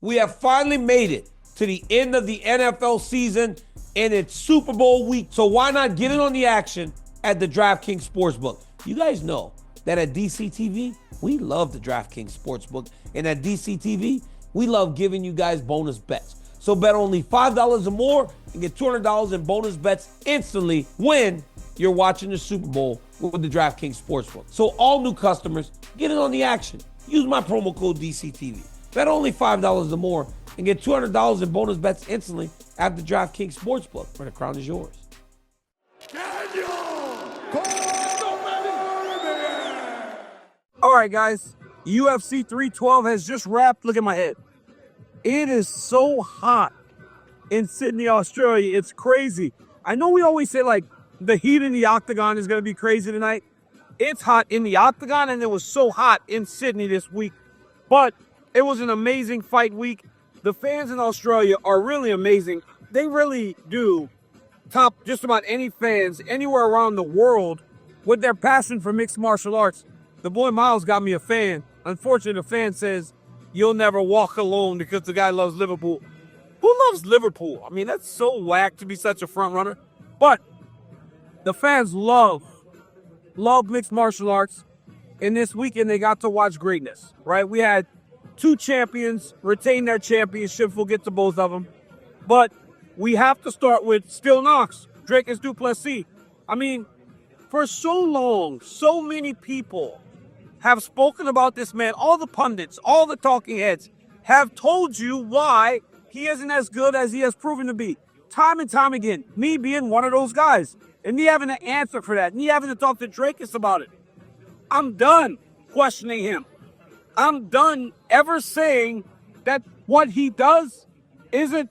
We have finally made it to the end of the NFL season, and it's Super Bowl week. So why not get in on the action at the DraftKings Sportsbook? You guys know that at DCTV, we love the DraftKings Sportsbook. And at DCTV, we love giving you guys bonus bets. So bet only $5 or more and get $200 in bonus bets instantly when you're watching the Super Bowl with the DraftKings Sportsbook. So all new customers, get in on the action. Use my promo code DCTV. Bet only $5 or more and get $200 in bonus bets instantly at the DraftKings Sportsbook, where the crown is yours. Daniel Cormier. All right, guys. UFC 312 has just wrapped. Look at my head. It is so hot in Sydney, Australia. It's crazy. I know we always say, like, the heat in the octagon is going to be crazy tonight. It's hot in the octagon, and it was so hot in Sydney this week. But it was an amazing fight week. The fans in Australia are really amazing. They really do top just about any fans anywhere around the world with their passion for mixed martial arts. The boy Miles got me a fan. Unfortunately, the fan says, "You'll never walk alone," because the guy loves Liverpool. Who loves Liverpool? I mean, that's so whack to be such a front runner. But the fans love mixed martial arts. And this weekend, they got to watch greatness, right? We had two champions retain their championships. We'll get to both of them. But we have to start with Still Knox, Dricus Du Plessis. I mean, for so long, so many people have spoken about this man. All the pundits, all the talking heads have told you why he isn't as good as he has proven to be. Time and time again, me being one of those guys. And me having to answer for that. Me having to talk to Dricus about it. I'm done questioning him. I'm done ever saying that what he does isn't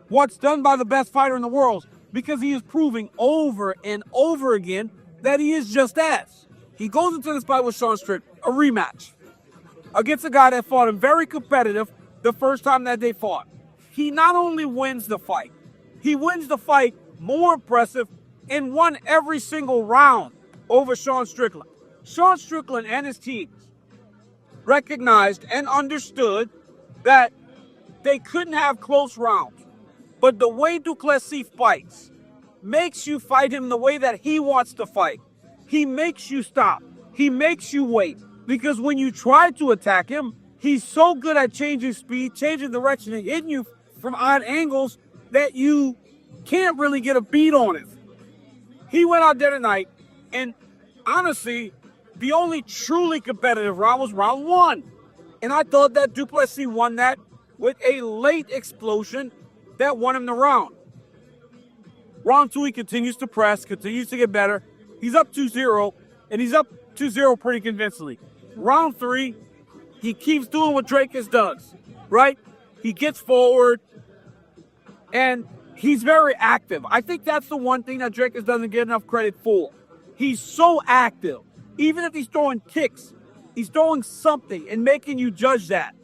what's done by the best fighter in the world. Because he is proving over and over again that he is just as. He goes into this fight with Sean Strickland, a rematch, against a guy that fought him very competitive the first time that they fought. He not only wins the fight, he wins the fight more impressive and won every single round over Sean Strickland. Sean Strickland and his teams recognized and understood that they couldn't have close rounds. But the way Du Plessis fights makes you fight him the way that he wants to fight. He makes you stop. He makes you wait. Because when you try to attack him, he's so good at changing speed, changing direction, and hitting you from odd angles that you can't really get a beat on him. He went out there tonight, and honestly, the only truly competitive round was round one. And I thought that Du Plessis won that with a late explosion that won him the round. Round two, he continues to press, continues to get better. He's up 2-0, and he's up 2-0 pretty convincingly. Round three, he keeps doing what Dricus does, right? He gets forward, and he's very active. I think that's the one thing that Dricus doesn't get enough credit for. He's so active. Even if he's throwing kicks, he's throwing something and making you judge that.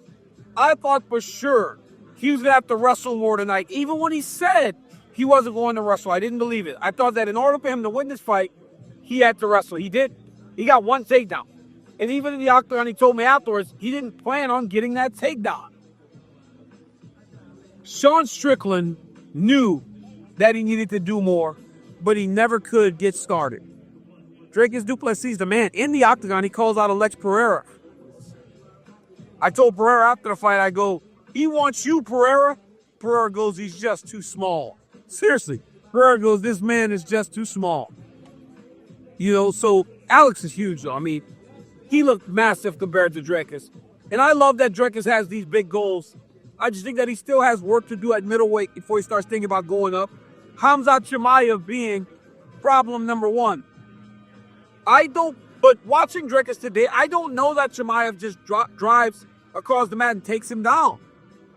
I thought for sure he was going to have to wrestle more tonight. Even when he said he wasn't going to wrestle, I didn't believe it. I thought that in order for him to win this fight, he had to wrestle. He did. He got one takedown. And even in the octagon, he told me afterwards he didn't plan on getting that takedown. Sean Strickland knew that he needed to do more, but he never could get started. Dricus Du Plessis, the man. In the octagon, he calls out Alex Pereira. I told Pereira after the fight, I go, "He wants you, Pereira." Pereira goes, "He's just too small." Seriously. Pereira goes, "This man is just too small." You know, so Alex is huge, though. I mean, he looked massive compared to Dricus. And I love that Dricus has these big goals. I just think that he still has work to do at middleweight before he starts thinking about going up. Khamzat Chimaev being problem number one. But watching Dricus today, I don't know that Chimaev just drives across the mat and takes him down.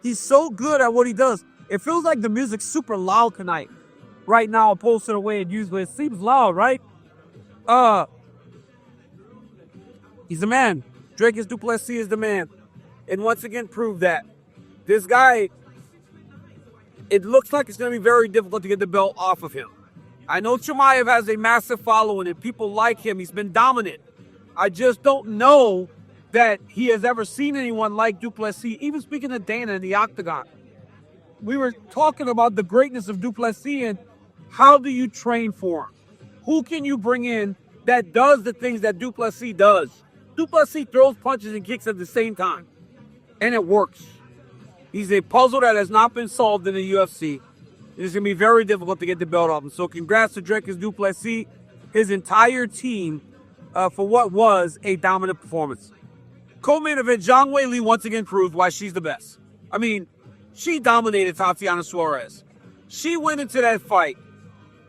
He's so good at what he does. It feels like the music's super loud tonight. Right now, opposed to the way it usually is. It seems loud, right? He's the man. Dricus Du Plessis is the man. And once again, proved that. This guy, it looks like it's going to be very difficult to get the belt off of him. I know Chimaev has a massive following and people like him. He's been dominant. I just don't know that he has ever seen anyone like Du Plessis. Even speaking to Dana in the octagon, we were talking about the greatness of Du Plessis and how do you train for him? Who can you bring in that does the things that Du Plessis does? Du Plessis throws punches and kicks at the same time, and it works. He's a puzzle that has not been solved in the UFC. It's going to be very difficult to get the belt off him. So congrats to Dricus Du Plessis, his entire team, for what was a dominant performance. Co-main event, Zhang Weili once again proved why she's the best. I mean, she dominated Tatiana Suarez. She went into that fight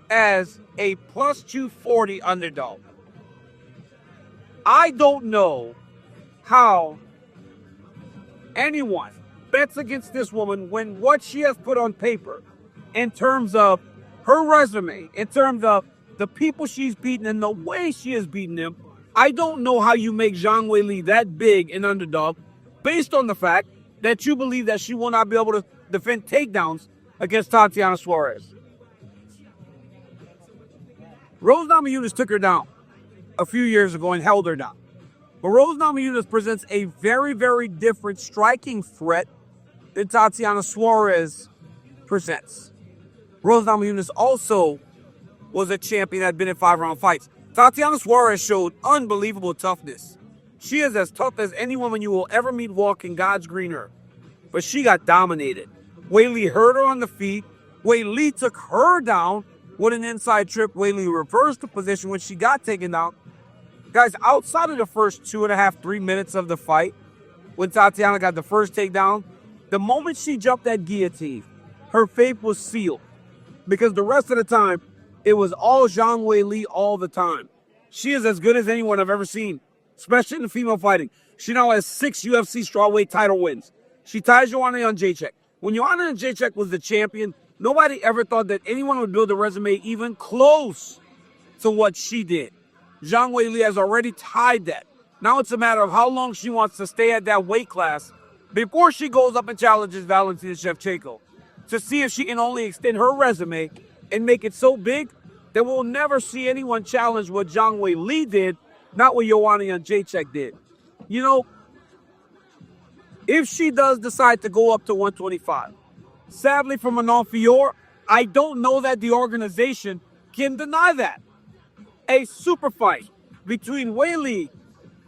as a plus 240 underdog. I don't know how anyone bets against this woman when what she has put on paper in terms of her resume, in terms of the people she's beaten and the way she has beaten them. I don't know how you make Zhang Weili that big an underdog based on the fact that you believe that she will not be able to defend takedowns against Tatiana Suarez. Rose Namajunas took her down a few years ago and held her down. But Rose Namajunas presents a very, very different striking threat than Tatiana Suarez presents. Rose Namajunas also was a champion that had been in 5-round fights. Tatiana Suarez showed unbelievable toughness. She is as tough as any woman you will ever meet walking God's green earth. But she got dominated. Weili hurt her on the feet. Weili took her down with an inside trip. Weili reversed the position when she got taken down. Guys, outside of the first 2.5, 3 minutes of the fight, when Tatiana got the first takedown, the moment she jumped that guillotine, her fate was sealed. Because the rest of the time, it was all Zhang Weili all the time. She is as good as anyone I've ever seen, especially in the female fighting. She now has 6 UFC strawweight title wins. She ties Joanna Jędrzejczyk. When Joanna Jędrzejczyk was the champion, nobody ever thought that anyone would build a resume even close to what she did. Zhang Weili has already tied that. Now it's a matter of how long she wants to stay at that weight class before she goes up and challenges Valentina Shevchenko to see if she can only extend her resume and make it so big that we'll never see anyone challenge what Zhang Weili did, not what Joanna Jędrzejczyk did. You know, if she does decide to go up to 125, sadly for Manon Fior, I don't know that the organization can deny that. A super fight between Weili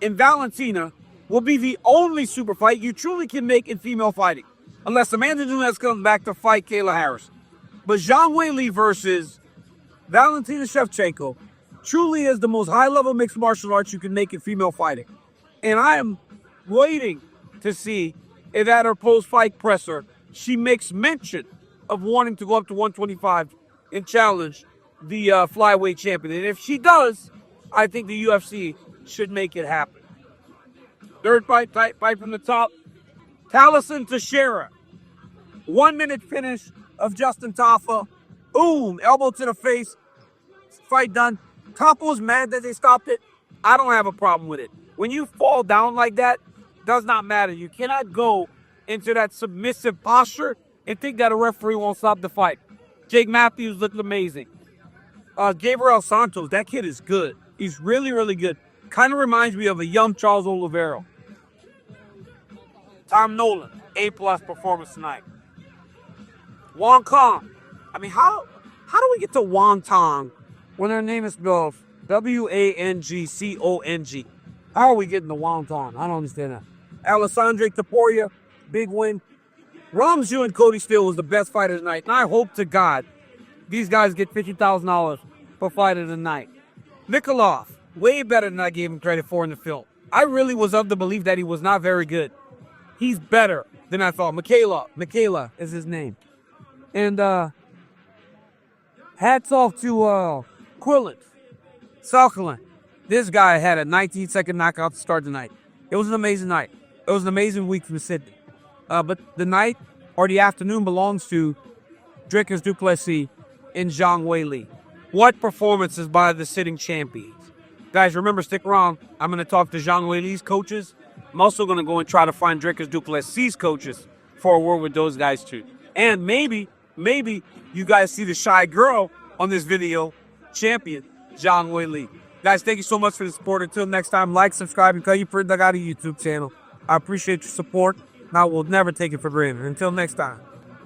and Valentina will be the only super fight you truly can make in female fighting, unless Amanda Nunes comes back to fight Kayla Harris. But Zhang Weili versus Valentina Shevchenko truly is the most high-level mixed martial arts you can make in female fighting. And I am waiting to see if at her post-fight presser, she makes mention of wanting to go up to 125 and challenge the flyweight champion. And if she does, I think the UFC should make it happen. Third fight from the top. Taliesin Teixeira. 1 minute finish of Justin Tafa. Boom, elbow to the face. Fight done. Tafa was mad that they stopped it. I don't have a problem with it. When you fall down like that, does not matter. You cannot go into that submissive posture and think that a referee won't stop the fight. Jake Matthews looked amazing. Gabriel Santos, that kid is good. He's really, really good. Kind of reminds me of a young Charles Oliveira. Tom Nolan, A+ performance tonight. Wong Kong. I mean, how do we get to Wong Tong when her name is spelled Wangcong? How are we getting to Wong Tong? I don't understand that. Alessandro Taporia, big win. Ramju and Cody Steele was the best fighter tonight, and I hope to God these guys get $50,000 for fight of the night. Nikolov, way better than I gave him credit for in the film. I really was of the belief that he was not very good. He's better than I thought. Michaela is his name. And hats off to Quillen. Sauerland. This guy had a 19-second knockout to start the night. It was an amazing night. It was an amazing week from Sydney. But the night or the afternoon belongs to Dricus Du Plessis and Zhang Weili. What performances by the sitting champions. Guys, remember, stick around. I'm going to talk to Zhang Weili's coaches. I'm also going to go and try to find Dricus Du Plessis' coaches for a word with those guys too. And maybe you guys see the shy girl on this video, champion Zhang Weili. Guys, thank you so much for the support. Until next time, like, subscribe, and you for the YouTube channel. I appreciate your support. Now we'll never take it for granted. Until next time.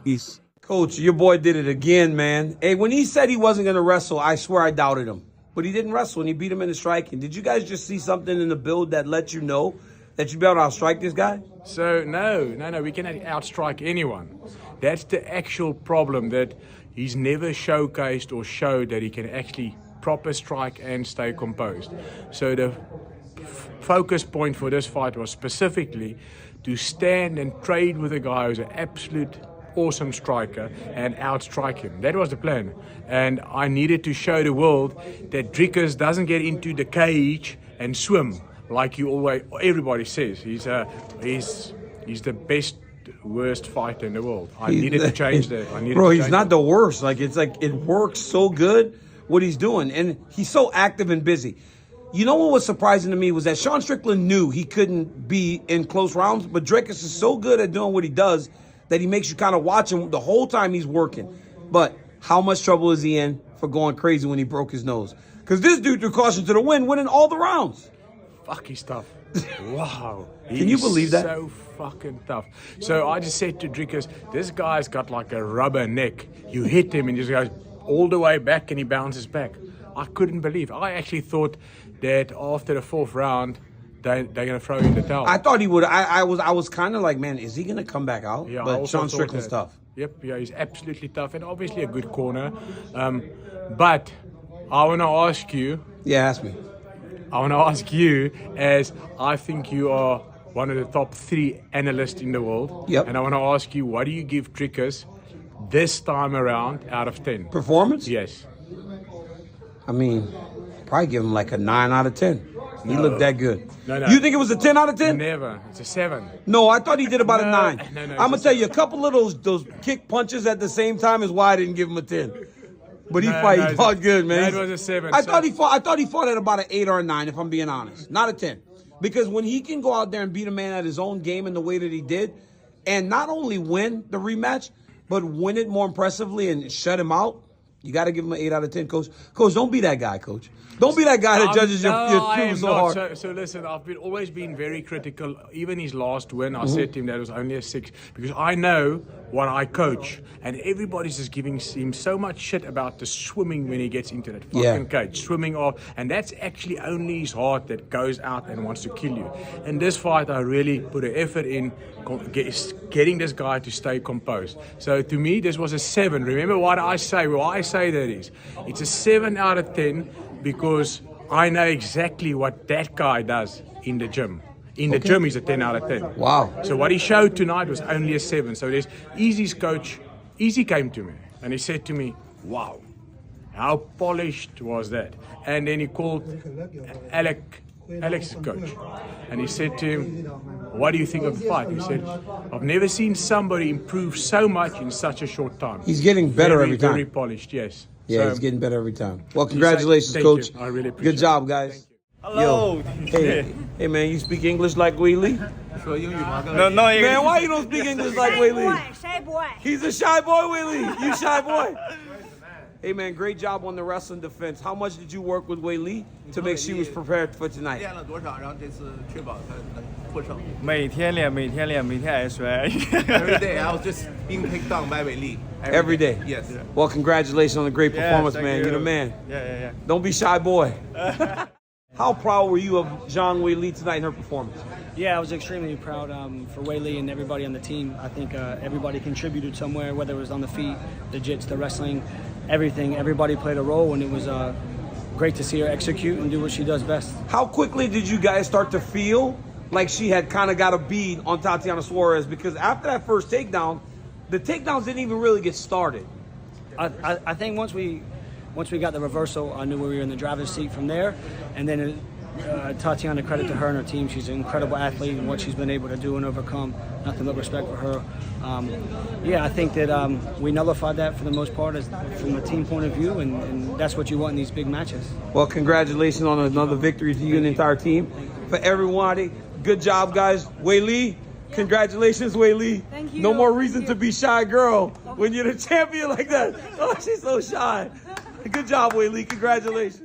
Peace. Coach, your boy did it again, man. Hey, when he said he wasn't going to wrestle, I swear I doubted him. But he didn't wrestle, and he beat him in the striking. Did you guys just see something in the build that let you know that you'd be able to outstrike this guy? So, no, we cannot outstrike anyone. That's the actual problem, that he's never showcased or showed that he can actually proper strike and stay composed. So the focus point for this fight was specifically to stand and trade with a guy who's an absolute awesome striker and outstrike him. That was the plan. And I needed to show the world that Dricus doesn't get into the cage and swim like everybody says. He's the best, worst fighter in the world. I needed to change that. Bro, he's not the worst. Like, it's like it works so good what he's doing, and he's so active and busy. You know what was surprising to me was that Sean Strickland knew he couldn't be in close rounds, but Dricus is so good at doing what he does that he makes you kind of watch him the whole time he's working. But how much trouble is he in for going crazy when he broke his nose? Because this dude threw caution to the wind, winning all the rounds. Fuck, he's tough. Wow. Can you believe that? So fucking tough. So I just said to Dricus, this guy's got like a rubber neck. You hit him and he just goes all the way back and he bounces back. I couldn't believe. I actually thought that after the fourth round, they're gonna throw in the towel. I thought he would. I was kind of like, man, is he gonna come back out? Yeah, but Sean Strickland's tough. Yep, yeah, he's absolutely tough and obviously a good corner. But I want to ask you. Yeah, ask me. I want to ask you, as I think you are one of the top 3 analysts in the world. Yep. And I want to ask you, what do you give Dricus this time around out of 10? Performance? Yes. I mean, probably give him like a 9 out of 10. He looked that good. No. You think it was a 10 out of 10? Never. It's a 7. No, I thought he did about a 9. No, I'm going to tell you, a couple of those kick punches at the same time is why I didn't give him a 10. But he fought good, man. That was a 7. I thought he fought at about an 8 or a 9, if I'm being honest. Not a 10. Because when he can go out there and beat a man at his own game in the way that he did, and not only win the rematch, but win it more impressively and shut him out, you got to give him an 8 out of 10, Coach. Coach, don't be that guy, Coach. Don't be that guy that judges your prove so hard. So listen, I've always been very critical. Even his last win, I said to him that it was only a 6 because I know what I coach, and everybody's just giving him so much shit about the swimming when he gets into that fucking cage, swimming off, and that's actually only his heart that goes out and wants to kill you. In this fight, I really put an effort in getting this guy to stay composed. So to me, this was a 7. Remember what I say? Why I say that is, it's a 7 out of 10 because I know exactly what that guy does in the gym. In the gym, he's a 10 out of 10. Wow. So what he showed tonight was only a 7. So there's Easy's coach. Easy came to me and he said to me, wow, how polished was that? And then he called Alex's coach and he said to him, what do you think of the fight? He said, I've never seen somebody improve so much in such a short time. He's getting better every time. Very polished, yes. Yeah, he's getting better every time. Well, congratulations, Coach. I really appreciate it. Good job, guys. Hello. Yo, hey, man, you speak English like Weili? No, Man, why you don't speak English like Weili? Shy boy. He's a shy boy, Weili. You shy boy. Hey, man, great job on the wrestling defense. How much did you work with Weili to make she was prepared for tonight? 练了多少，然后这次确保他能获胜。每天练，每天练，每天挨摔。 Every day I was just being picked on by Weili. Every day? Yes. Well, congratulations on the great performance, thank man. you. You're the man. Yeah. Don't be shy, boy. How proud were you of Zhang Weili tonight in her performance? Yeah, I was extremely proud for Weili and everybody on the team. I think everybody contributed somewhere, whether it was on the feet, the jits, the wrestling, everything. Everybody played a role, and it was great to see her execute and do what she does best. How quickly did you guys start to feel like she had kind of got a bead on Tatiana Suarez? Because after that first takedown, the takedowns didn't even really get started. I think once we got the reversal, I knew we were in the driver's seat from there. And then Tatiana, credit to her and her team. She's an incredible athlete, and what she's been able to do and overcome, nothing but respect for her. I think that we nullified that for the most part from a team point of view, and that's what you want in these big matches. Well, congratulations on another victory to you and the entire team. For everybody, good job, guys. Weili, congratulations, Weili. Thank you. No more reason to be shy, girl, when you're the champion like that. Oh, she's so shy. Good job, Weili. Congratulations.